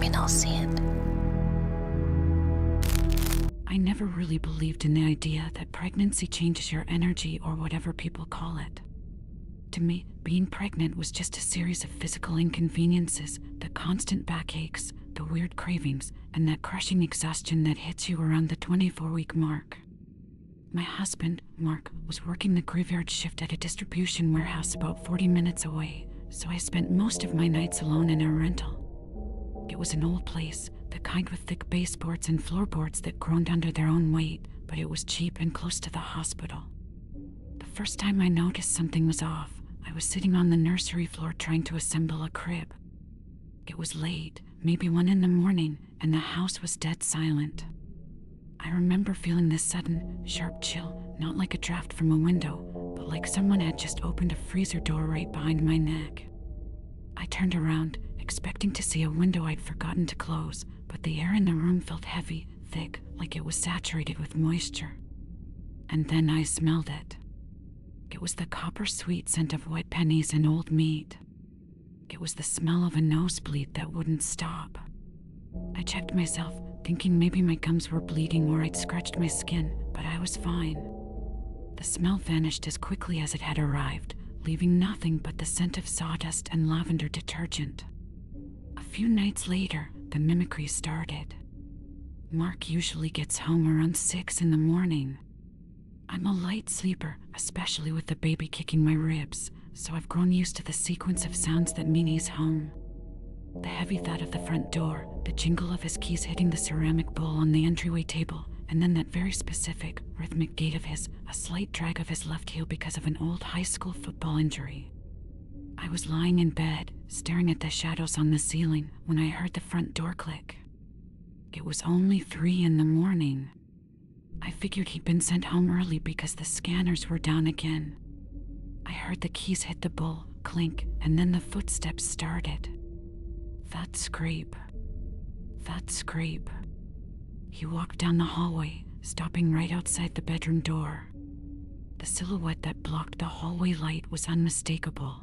mean I'll see it. I never really believed in the idea that pregnancy changes your energy or whatever people call it. To me, being pregnant was just a series of physical inconveniences, the constant backaches, the weird cravings, and that crushing exhaustion that hits you around the 24-week mark. My husband, Mark, was working the graveyard shift at a distribution warehouse about 40 minutes away, so I spent most of my nights alone in a rental. It was an old place, the kind with thick baseboards and floorboards that groaned under their own weight, but it was cheap and close to the hospital. The first time I noticed something was off, I was sitting on the nursery floor trying to assemble a crib. It was late, maybe 1 a.m, and the house was dead silent. I remember feeling this sudden, sharp chill, not like a draft from a window, but like someone had just opened a freezer door right behind my neck. I turned around, expecting to see a window I'd forgotten to close, but the air in the room felt heavy, thick, like it was saturated with moisture. And then I smelled it. It was the copper-sweet scent of wet pennies and old meat. It was the smell of a nosebleed that wouldn't stop. I checked myself, thinking maybe my gums were bleeding or I'd scratched my skin, but I was fine. The smell vanished as quickly as it had arrived, leaving nothing but the scent of sawdust and lavender detergent. A few nights later, the mimicry started. Mark usually gets home around 6 a.m. I'm a light sleeper, especially with the baby kicking my ribs, so I've grown used to the sequence of sounds that mean he's home. The heavy thud of the front door, the jingle of his keys hitting the ceramic bowl on the entryway table, and then that very specific, rhythmic gait of his, a slight drag of his left heel because of an old high school football injury. I was lying in bed, staring at the shadows on the ceiling, when I heard the front door click. It was only 3 a.m. I figured he'd been sent home early because the scanners were down again. I heard the keys hit the bowl, clink, and then the footsteps started. That scrape. That scrape. He walked down the hallway, stopping right outside the bedroom door. The silhouette that blocked the hallway light was unmistakable.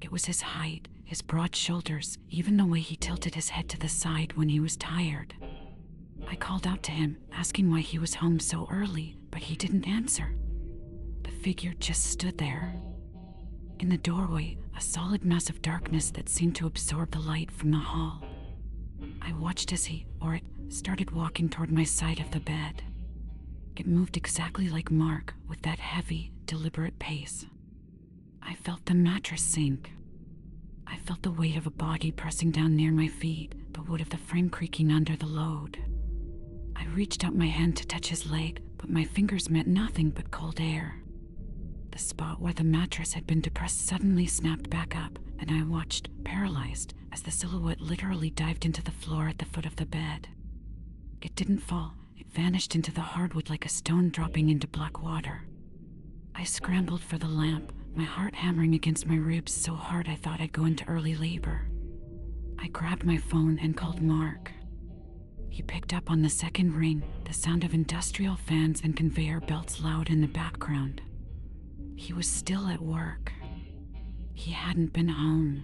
It was his height, his broad shoulders, even the way he tilted his head to the side when he was tired. I called out to him, asking why he was home so early, but he didn't answer. The figure just stood there. In the doorway, a solid mass of darkness that seemed to absorb the light from the hall. I watched as he, or it, started walking toward my side of the bed. It moved exactly like Mark, with that heavy, deliberate pace. I felt the mattress sink. I felt the weight of a body pressing down near my feet, the wood of the frame creaking under the load. I reached out my hand to touch his leg, but my fingers met nothing but cold air. The spot where the mattress had been depressed suddenly snapped back up, and I watched, paralyzed, as the silhouette literally dived into the floor at the foot of the bed. It didn't fall. It vanished into the hardwood like a stone dropping into black water. I scrambled for the lamp, my heart hammering against my ribs so hard I thought I'd go into early labor. I grabbed my phone and called Mark. He picked up on the second ring, the sound of industrial fans and conveyor belts loud in the background. He was still at work. He hadn't been home.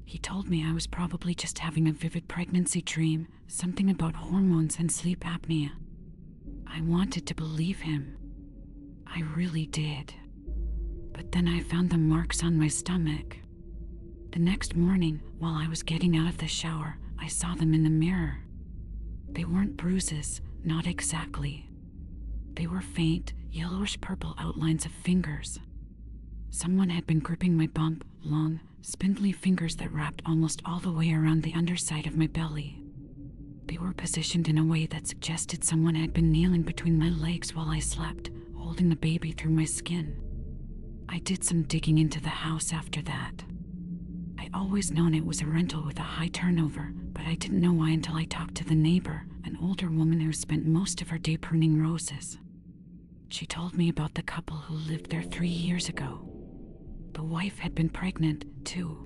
He told me I was probably just having a vivid pregnancy dream, something about hormones and sleep apnea. I wanted to believe him. I really did. But then I found the marks on my stomach. The next morning, while I was getting out of the shower, I saw them in the mirror. They weren't bruises, not exactly. They were faint, yellowish-purple outlines of fingers. Someone had been gripping my bump, long, spindly fingers that wrapped almost all the way around the underside of my belly. They were positioned in a way that suggested someone had been kneeling between my legs while I slept, holding the baby through my skin. I did some digging into the house after that. I'd always known it was a rental with a high turnover, but I didn't know why until I talked to the neighbor, an older woman who spent most of her day pruning roses. She told me about the couple who lived there 3 years ago. The wife had been pregnant, too.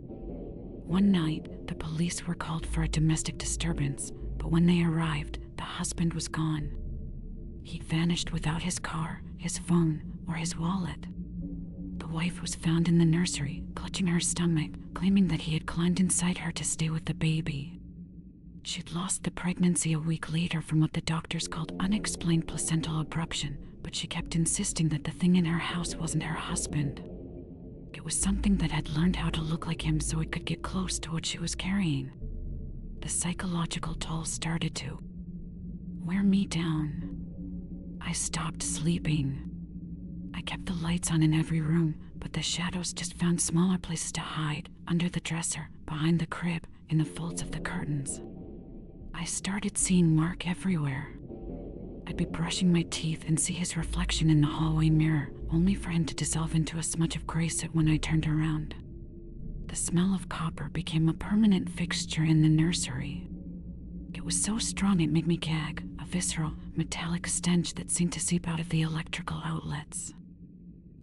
One night, the police were called for a domestic disturbance, but when they arrived, the husband was gone. He'd vanished without his car, his phone, or his wallet. The wife was found in the nursery, clutching her stomach, claiming that he had climbed inside her to stay with the baby. She'd lost the pregnancy a week later from what the doctors called unexplained placental abruption, but she kept insisting that the thing in her house wasn't her husband. It was something that had learned how to look like him so it could get close to what she was carrying. The psychological toll started to wear me down. I stopped sleeping. I kept the lights on in every room, but the shadows just found smaller places to hide, under the dresser, behind the crib, in the folds of the curtains. I started seeing Mark everywhere. I'd be brushing my teeth and see his reflection in the hallway mirror, only for him to dissolve into a smudge of gray soot when I turned around. The smell of copper became a permanent fixture in the nursery. It was so strong it made me gag, a visceral, metallic stench that seemed to seep out of the electrical outlets.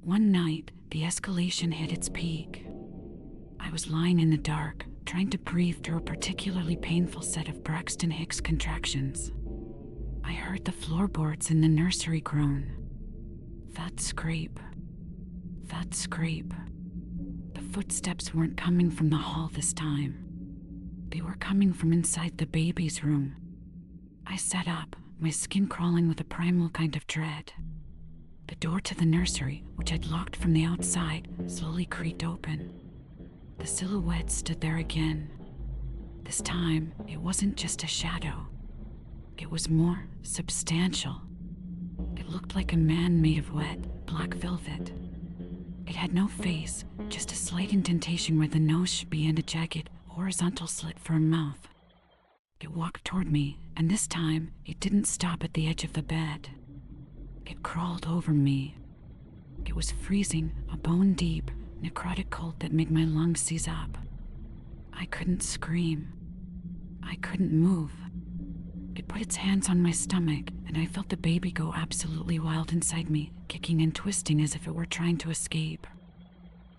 One night, the escalation hit its peak. I was lying in the dark, trying to breathe through a particularly painful set of Braxton Hicks contractions. I heard the floorboards in the nursery groan. That scrape. That scrape. The footsteps weren't coming from the hall this time. They were coming from inside the baby's room. I sat up, my skin crawling with a primal kind of dread. The door to the nursery, which I'd locked from the outside, slowly creaked open. The silhouette stood there again. This time, it wasn't just a shadow. It was more substantial. It looked like a man made of wet, black velvet. It had no face, just a slight indentation where the nose should be and a jagged, horizontal slit for a mouth. It walked toward me, and this time, it didn't stop at the edge of the bed. It crawled over me. It was freezing, a bone-deep, necrotic cold that made my lungs seize up. I couldn't scream. I couldn't move. It put its hands on my stomach, and I felt the baby go absolutely wild inside me, kicking and twisting as if it were trying to escape.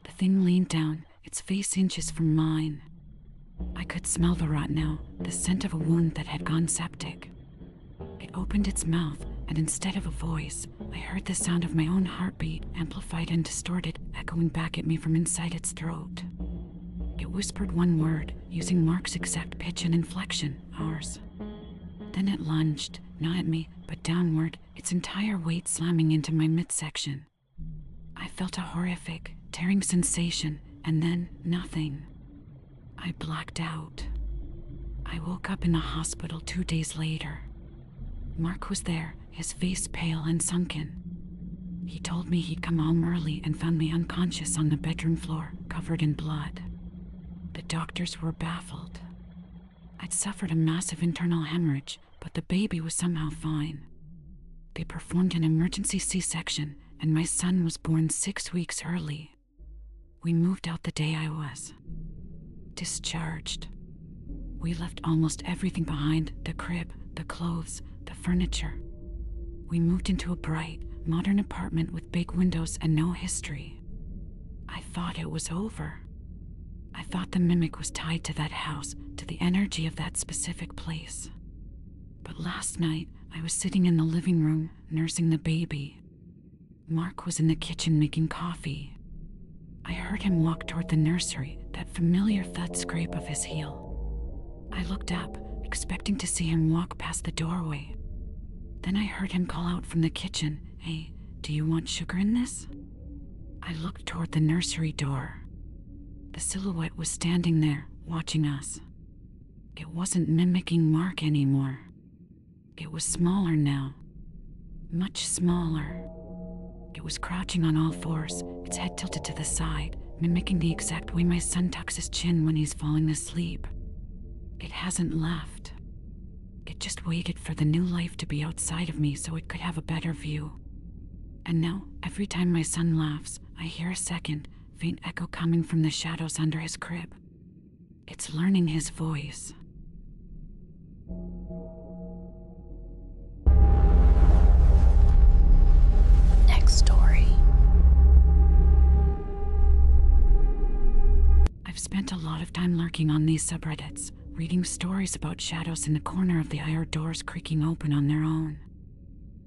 The thing leaned down, its face inches from mine. I could smell the rot now, the scent of a wound that had gone septic. It opened its mouth, and instead of a voice, I heard the sound of my own heartbeat, amplified and distorted, echoing back at me from inside its throat. It whispered one word, using Mark's exact pitch and inflection, ours. Then it lunged, not at me, but downward, its entire weight slamming into my midsection. I felt a horrific, tearing sensation, and then nothing. I blacked out. I woke up in the hospital 2 days later. Mark was there, his face pale and sunken. He told me he'd come home early and found me unconscious on the bedroom floor, covered in blood. The doctors were baffled. I'd suffered a massive internal hemorrhage, but the baby was somehow fine. They performed an emergency C-section, and my son was born 6 weeks early. We moved out the day I was discharged. We left almost everything behind, the crib, the clothes, the furniture. We moved into a bright, modern apartment with big windows and no history. I thought it was over. I thought the mimic was tied to that house, to the energy of that specific place. But last night, I was sitting in the living room, nursing the baby. Mark was in the kitchen making coffee. I heard him walk toward the nursery, that familiar thud scrape of his heel. I looked up, expecting to see him walk past the doorway. Then I heard him call out from the kitchen, "Hey, do you want sugar in this?" I looked toward the nursery door. The silhouette was standing there, watching us. It wasn't mimicking Mark anymore. It was smaller now. Much smaller. It was crouching on all fours, its head tilted to the side, mimicking the exact way my son tucks his chin when he's falling asleep. It hasn't left. It just waited for the new life to be outside of me so it could have a better view. And now, every time my son laughs, I hear a second, faint echo coming from the shadows under his crib. It's learning his voice. Next story. I've spent a lot of time lurking on these subreddits, reading stories about shadows in the corner of the IR doors creaking open on their own.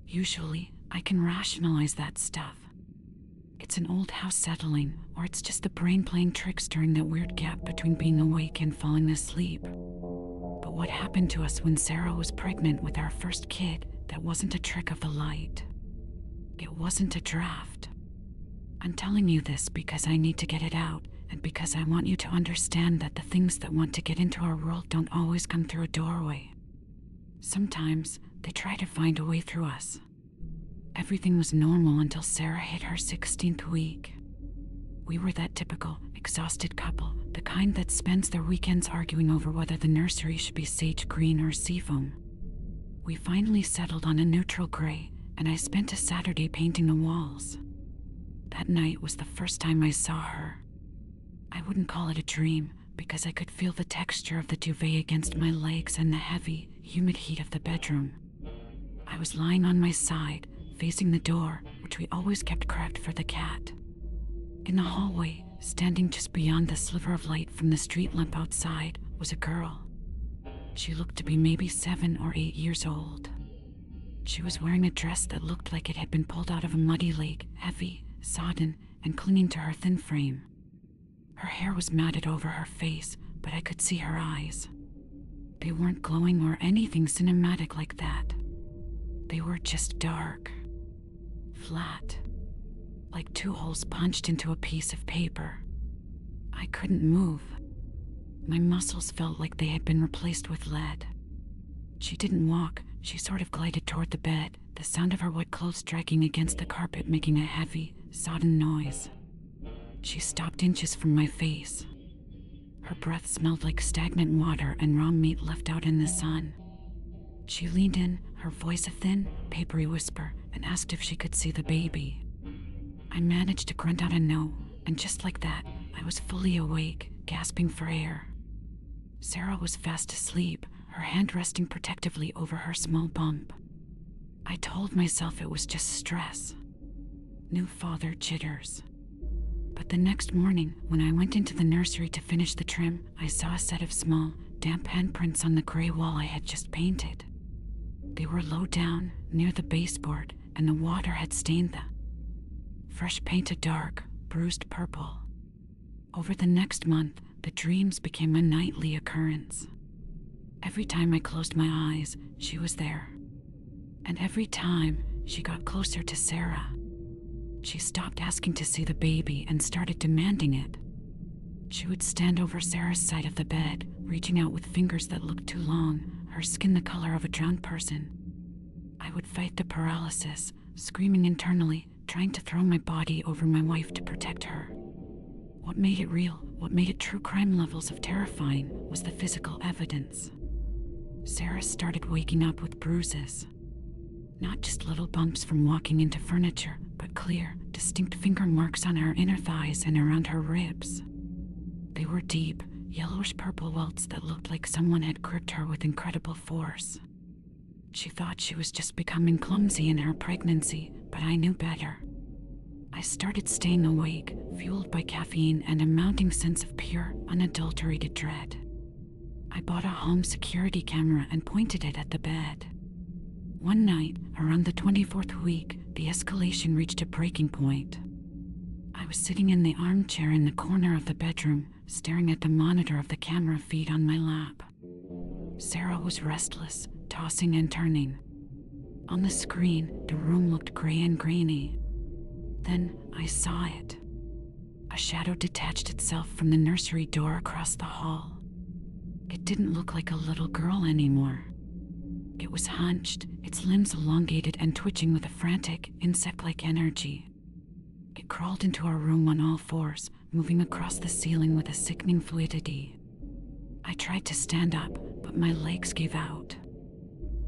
Usually, I can rationalize that stuff. It's an old house settling, or it's just the brain playing tricks during that weird gap between being awake and falling asleep. But what happened to us when Sarah was pregnant with our first kid that wasn't a trick of the light. It wasn't a draft. I'm telling you this because I need to get it out, and because I want you to understand that the things that want to get into our world don't always come through a doorway. Sometimes they try to find a way through us. Everything was normal until Sarah hit her 16th week. We were that typical, exhausted couple, the kind that spends their weekends arguing over whether the nursery should be sage green or seafoam. We finally settled on a neutral gray, and I spent a Saturday painting the walls. That night was the first time I saw her. I wouldn't call it a dream, because I could feel the texture of the duvet against my legs and the heavy, humid heat of the bedroom. I was lying on my side, facing the door, which we always kept cracked for the cat. In the hallway, standing just beyond the sliver of light from the street lamp outside, was a girl. She looked to be maybe 7 or 8 years old. She was wearing a dress that looked like it had been pulled out of a muddy lake, heavy, sodden, and clinging to her thin frame. Her hair was matted over her face, but I could see her eyes. They weren't glowing or anything cinematic like that. They were just dark, flat, like 2 holes punched into a piece of paper. I couldn't move. My muscles felt like they had been replaced with lead. She didn't walk, she sort of glided toward the bed, the sound of her wet clothes dragging against the carpet making a heavy, sodden noise. She stopped inches from my face. Her breath smelled like stagnant water and raw meat left out in the sun. She leaned in, her voice a thin, papery whisper, and asked if she could see the baby. I managed to grunt out a no, and just like that, I was fully awake, gasping for air. Sarah was fast asleep, her hand resting protectively over her small bump. I told myself it was just stress. New father jitters. But the next morning, when I went into the nursery to finish the trim, I saw a set of small, damp handprints on the gray wall I had just painted. They were low down, near the baseboard, and the water had stained them. Fresh paint a dark, bruised purple. Over the next month, the dreams became a nightly occurrence. Every time I closed my eyes, she was there. And every time, she got closer to Sarah. She stopped asking to see the baby and started demanding it. She would stand over Sarah's side of the bed, reaching out with fingers that looked too long, her skin the color of a drowned person. I would fight the paralysis, screaming internally, trying to throw my body over my wife to protect her. What made it real, what made it true crime levels of terrifying, was the physical evidence. Sarah started waking up with bruises. Not just little bumps from walking into furniture, but clear, distinct finger marks on her inner thighs and around her ribs. They were deep, yellowish-purple welts that looked like someone had gripped her with incredible force. She thought she was just becoming clumsy in her pregnancy, but I knew better. I started staying awake, fueled by caffeine and a mounting sense of pure, unadulterated dread. I bought a home security camera and pointed it at the bed. One night, around the 24th week, the escalation reached a breaking point. I was sitting in the armchair in the corner of the bedroom, staring at the monitor of the camera feed on my lap. Sarah was restless, tossing and turning. On the screen, the room looked gray and grainy. Then I saw it. A shadow detached itself from the nursery door across the hall. It didn't look like a little girl anymore. It was hunched, its limbs elongated and twitching with a frantic, insect-like energy. It crawled into our room on all fours, moving across the ceiling with a sickening fluidity. I tried to stand up, but my legs gave out.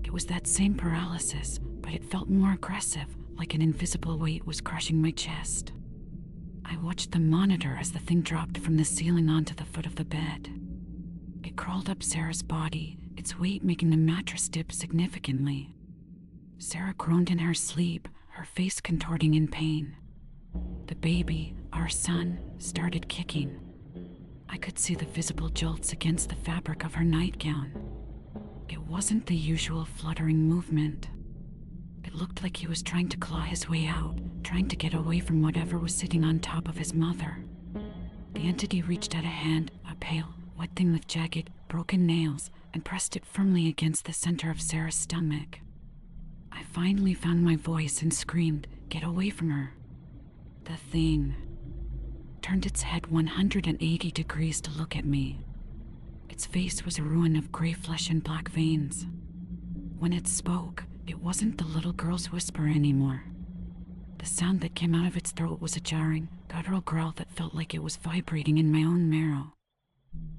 It was that same paralysis, but it felt more aggressive, like an invisible weight was crushing my chest. I watched the monitor as the thing dropped from the ceiling onto the foot of the bed. It crawled up Sarah's body, its weight making the mattress dip significantly. Sarah groaned in her sleep, her face contorting in pain. The baby, our son, started kicking. I could see the visible jolts against the fabric of her nightgown. It wasn't the usual fluttering movement. It looked like he was trying to claw his way out, trying to get away from whatever was sitting on top of his mother. The entity reached out a hand, a pale, wet thing with jagged, broken nails, and pressed it firmly against the center of Sarah's stomach. I finally found my voice and screamed, "Get away from her." The thing turned its head 180 degrees to look at me. Its face was a ruin of gray flesh and black veins. When it spoke, it wasn't the little girl's whisper anymore. The sound that came out of its throat was a jarring, guttural growl that felt like it was vibrating in my own marrow.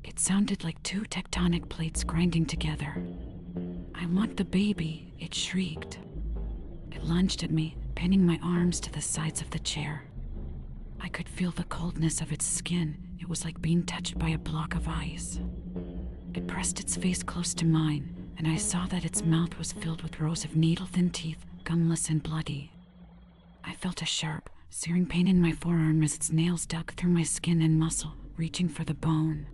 It sounded like two tectonic plates grinding together. "I want the baby," it shrieked. It lunged at me, pinning my arms to the sides of the chair. I could feel the coldness of its skin. It was like being touched by a block of ice. It pressed its face close to mine, and I saw that its mouth was filled with rows of needle-thin teeth, gumless and bloody. I felt a sharp, searing pain in my forearm as its nails dug through my skin and muscle, reaching for the bone.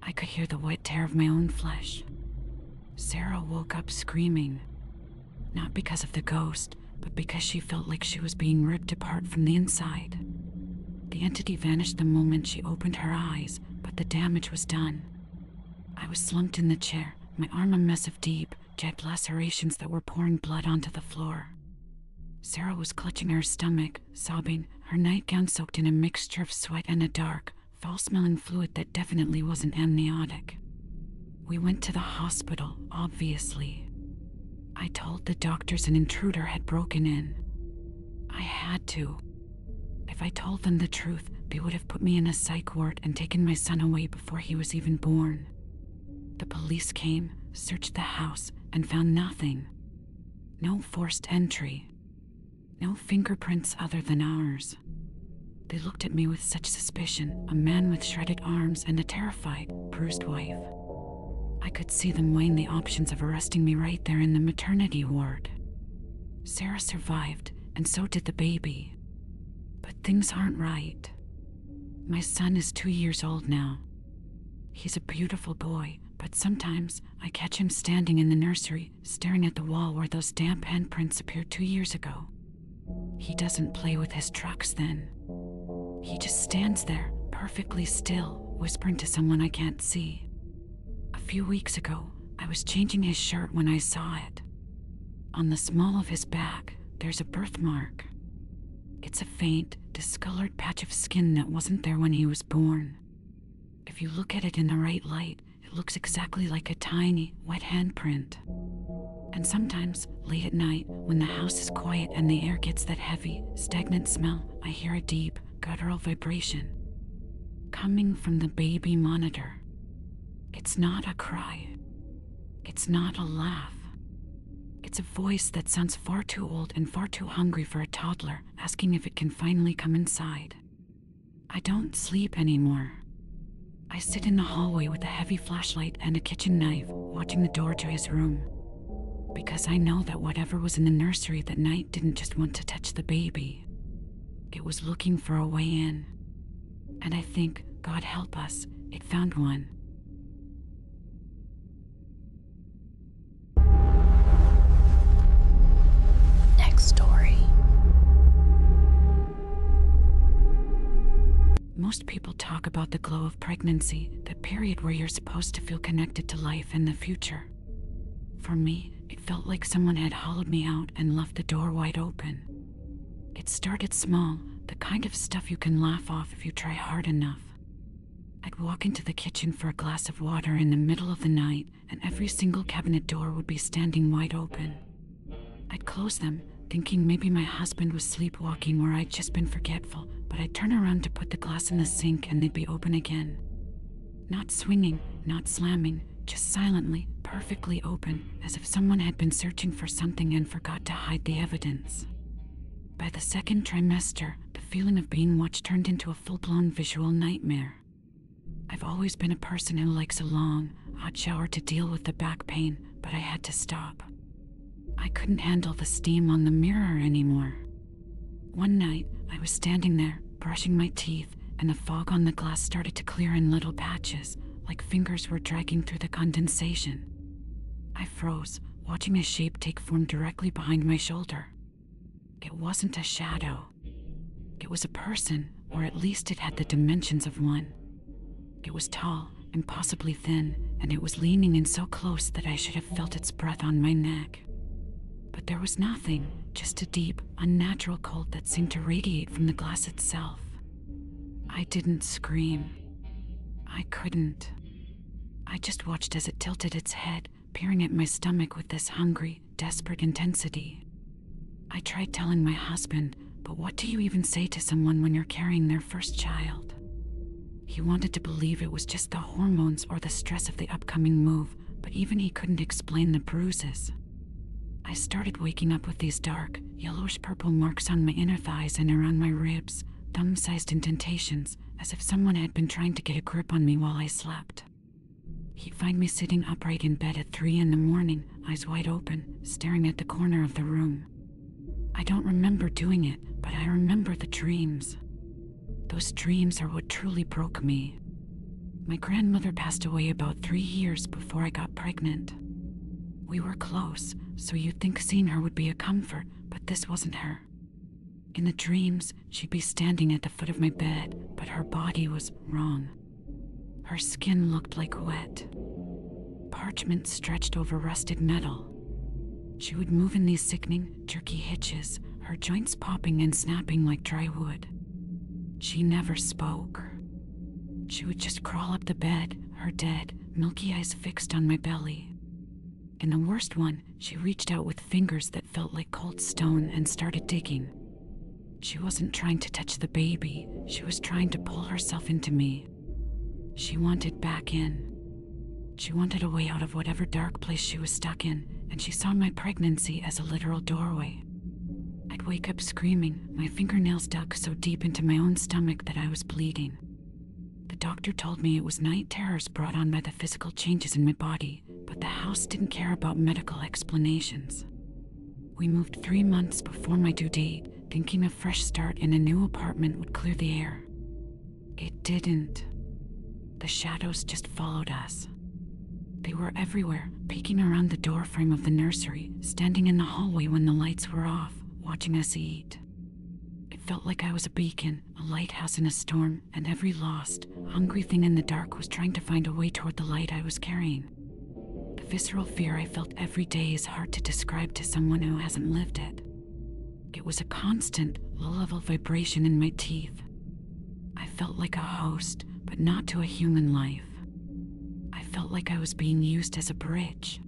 I could hear the wet tear of my own flesh. Sarah woke up screaming. Not because of the ghost, but because she felt like she was being ripped apart from the inside. The entity vanished the moment she opened her eyes, but the damage was done. I was slumped in the chair, my arm a mess of deep, jagged lacerations that were pouring blood onto the floor. Sarah was clutching her stomach, sobbing, her nightgown soaked in a mixture of sweat and a dark, foul-smelling fluid that definitely wasn't amniotic. We went to the hospital, obviously. I told the doctors an intruder had broken in. I had to. If I told them the truth, they would have put me in a psych ward and taken my son away before he was even born. The police came, searched the house, and found nothing. No forced entry. No fingerprints other than ours. They looked at me with such suspicion, a man with shredded arms and a terrified, bruised wife. I could see them weighing the options of arresting me right there in the maternity ward. Sarah survived, and so did the baby. But things aren't right. My son is 2 years old now. He's a beautiful boy, but sometimes I catch him standing in the nursery, staring at the wall where those damp handprints appeared 2 years ago. He doesn't play with his trucks then. He just stands there, perfectly still, whispering to someone I can't see. A few weeks ago, I was changing his shirt when I saw it. On the small of his back, there's a birthmark. It's a faint, discolored patch of skin that wasn't there when he was born. If you look at it in the right light, it looks exactly like a tiny, wet handprint. And sometimes, late at night, when the house is quiet and the air gets that heavy, stagnant smell, I hear a deep, guttural vibration. Coming from the baby monitor. It's not a cry. It's not a laugh. It's a voice that sounds far too old and far too hungry for a toddler, asking if it can finally come inside. I don't sleep anymore. I sit in the hallway with a heavy flashlight and a kitchen knife, watching the door to his room. Because I know that whatever was in the nursery that night didn't just want to touch the baby. It was looking for a way in. And I think, God help us, it found one. Next story. Most people talk about the glow of pregnancy, the period where you're supposed to feel connected to life and the future. For me, it felt like someone had hollowed me out and left the door wide open. It started small, the kind of stuff you can laugh off if you try hard enough. I'd walk into the kitchen for a glass of water in the middle of the night, and every single cabinet door would be standing wide open. I'd close them, thinking maybe my husband was sleepwalking or I'd just been forgetful, but I'd turn around to put the glass in the sink and they'd be open again. Not swinging, not slamming, just silently, perfectly open, as if someone had been searching for something and forgot to hide the evidence. By the second trimester, the feeling of being watched turned into a full-blown visual nightmare. I've always been a person who likes a long, hot shower to deal with the back pain, but I had to stop. I couldn't handle the steam on the mirror anymore. One night, I was standing there, brushing my teeth, and the fog on the glass started to clear in little patches, like fingers were dragging through the condensation. I froze, watching a shape take form directly behind my shoulder. It wasn't a shadow. It was a person, or at least it had the dimensions of one. It was tall, impossibly thin, and it was leaning in so close that I should have felt its breath on my neck. But there was nothing, just a deep, unnatural cold that seemed to radiate from the glass itself. I didn't scream. I couldn't. I just watched as it tilted its head, peering at my stomach with this hungry, desperate intensity. I tried telling my husband, but what do you even say to someone when you're carrying their first child? He wanted to believe it was just the hormones or the stress of the upcoming move, but even he couldn't explain the bruises. I started waking up with these dark, yellowish-purple marks on my inner thighs and around my ribs, thumb-sized indentations, as if someone had been trying to get a grip on me while I slept. He'd find me sitting upright in bed at 3 a.m, eyes wide open, staring at the corner of the room. I don't remember doing it, but I remember the dreams. Those dreams are what truly broke me. My grandmother passed away about 3 years before I got pregnant. We were close, so you'd think seeing her would be a comfort, but this wasn't her. In the dreams, she'd be standing at the foot of my bed, but her body was wrong. Her skin looked like wet parchment stretched over rusted metal. She would move in these sickening, jerky hitches, her joints popping and snapping like dry wood. She never spoke. She would just crawl up the bed, her dead, milky eyes fixed on my belly. In the worst one, she reached out with fingers that felt like cold stone and started digging. She wasn't trying to touch the baby, she was trying to pull herself into me. She wanted back in. She wanted a way out of whatever dark place she was stuck in, and she saw my pregnancy as a literal doorway. I'd wake up screaming, my fingernails dug so deep into my own stomach that I was bleeding. The doctor told me it was night terrors brought on by the physical changes in my body, but the house didn't care about medical explanations. We moved 3 months before my due date, thinking a fresh start in a new apartment would clear the air. It didn't. The shadows just followed us. They were everywhere, peeking around the doorframe of the nursery, standing in the hallway when the lights were off, watching us eat. It felt like I was a beacon, a lighthouse in a storm, and every lost, hungry thing in the dark was trying to find a way toward the light I was carrying. The visceral fear I felt every day is hard to describe to someone who hasn't lived it. It was a constant, low-level vibration in my teeth. I felt like a host, but not to a human life. I felt like I was being used as a bridge.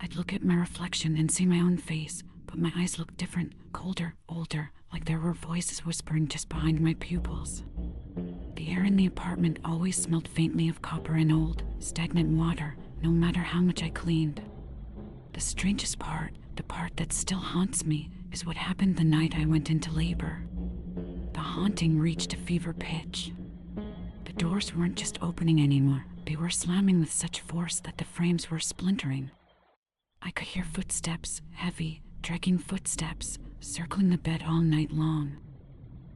I'd look at my reflection and see my own face, but my eyes looked different, colder, older, like there were voices whispering just behind my pupils. The air in the apartment always smelled faintly of copper and old, stagnant water, no matter how much I cleaned. The strangest part, the part that still haunts me, is what happened the night I went into labor. The haunting reached a fever pitch. The doors weren't just opening anymore, they were slamming with such force that the frames were splintering. I could hear footsteps, heavy, dragging footsteps, circling the bed all night long.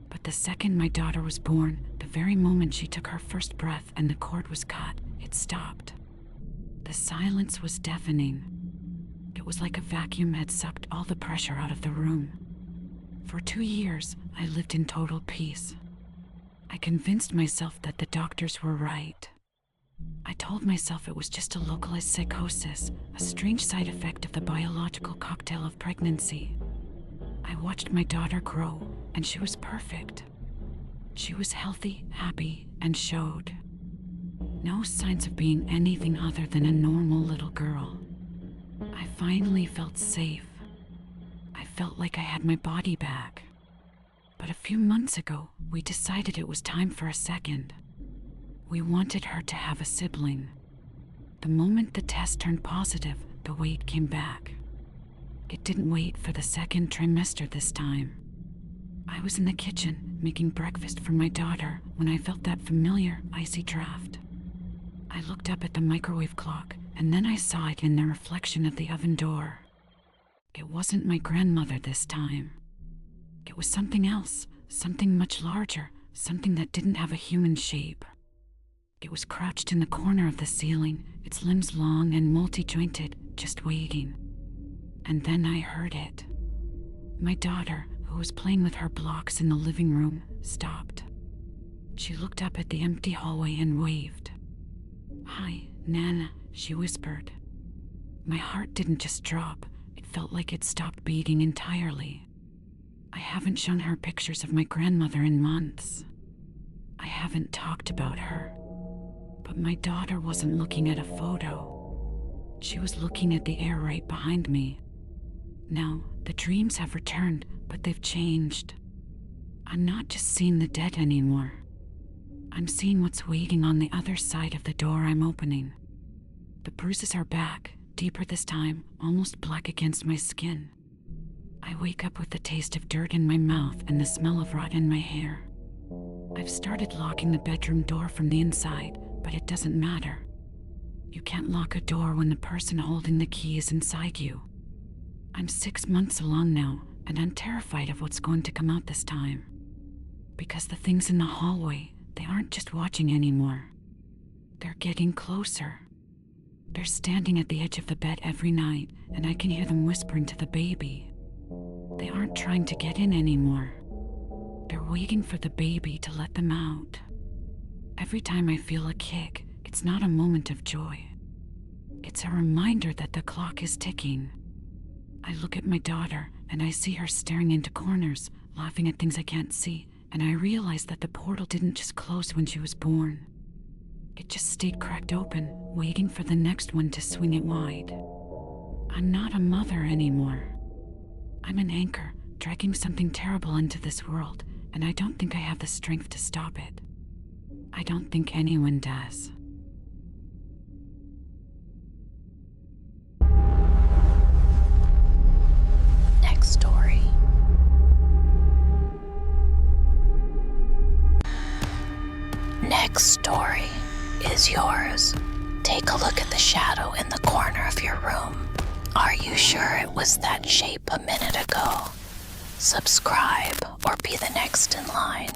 But the second my daughter was born, the very moment she took her first breath and the cord was cut, it stopped. The silence was deafening. It was like a vacuum had sucked all the pressure out of the room. For 2 years, I lived in total peace. I convinced myself that the doctors were right. I told myself it was just a localized psychosis, a strange side effect of the biological cocktail of pregnancy. I watched my daughter grow, and she was perfect. She was healthy, happy, and showed no signs of being anything other than a normal little girl. I finally felt safe. I felt like I had my body back. But a few months ago, we decided it was time for a second. We wanted her to have a sibling. The moment the test turned positive, the weight came back. It didn't wait for the second trimester this time. I was in the kitchen, making breakfast for my daughter, when I felt that familiar, icy draft. I looked up at the microwave clock, and then I saw it in the reflection of the oven door. It wasn't my grandmother this time. It was something else, something much larger, something that didn't have a human shape. It was crouched in the corner of the ceiling, its limbs long and multi-jointed, just waiting. And then I heard it. My daughter, who was playing with her blocks in the living room, stopped. She looked up at the empty hallway and waved. "Hi, Nana," she whispered. My heart didn't just drop, it felt like it stopped beating entirely. I haven't shown her pictures of my grandmother in months. I haven't talked about her. But my daughter wasn't looking at a photo. She was looking at the air right behind me. Now, the dreams have returned, but they've changed. I'm not just seeing the dead anymore. I'm seeing what's waiting on the other side of the door I'm opening. The bruises are back, deeper this time, almost black against my skin. I wake up with the taste of dirt in my mouth and the smell of rot in my hair. I've started locking the bedroom door from the inside, but it doesn't matter. You can't lock a door when the person holding the key is inside you. I'm 6 months along now, and I'm terrified of what's going to come out this time. Because the things in the hallway, they aren't just watching anymore. They're getting closer. They're standing at the edge of the bed every night, and I can hear them whispering to the baby. They aren't trying to get in anymore. They're waiting for the baby to let them out. Every time I feel a kick, it's not a moment of joy. It's a reminder that the clock is ticking. I look at my daughter, and I see her staring into corners, laughing at things I can't see, and I realize that the portal didn't just close when she was born. It just stayed cracked open, waiting for the next one to swing it wide. I'm not a mother anymore. I'm an anchor, dragging something terrible into this world, and I don't think I have the strength to stop it. I don't think anyone does. Next story. Next story is yours. Take a look at the shadow in the corner of your room. Are you sure it was that shape a minute ago? Subscribe or be the next in line.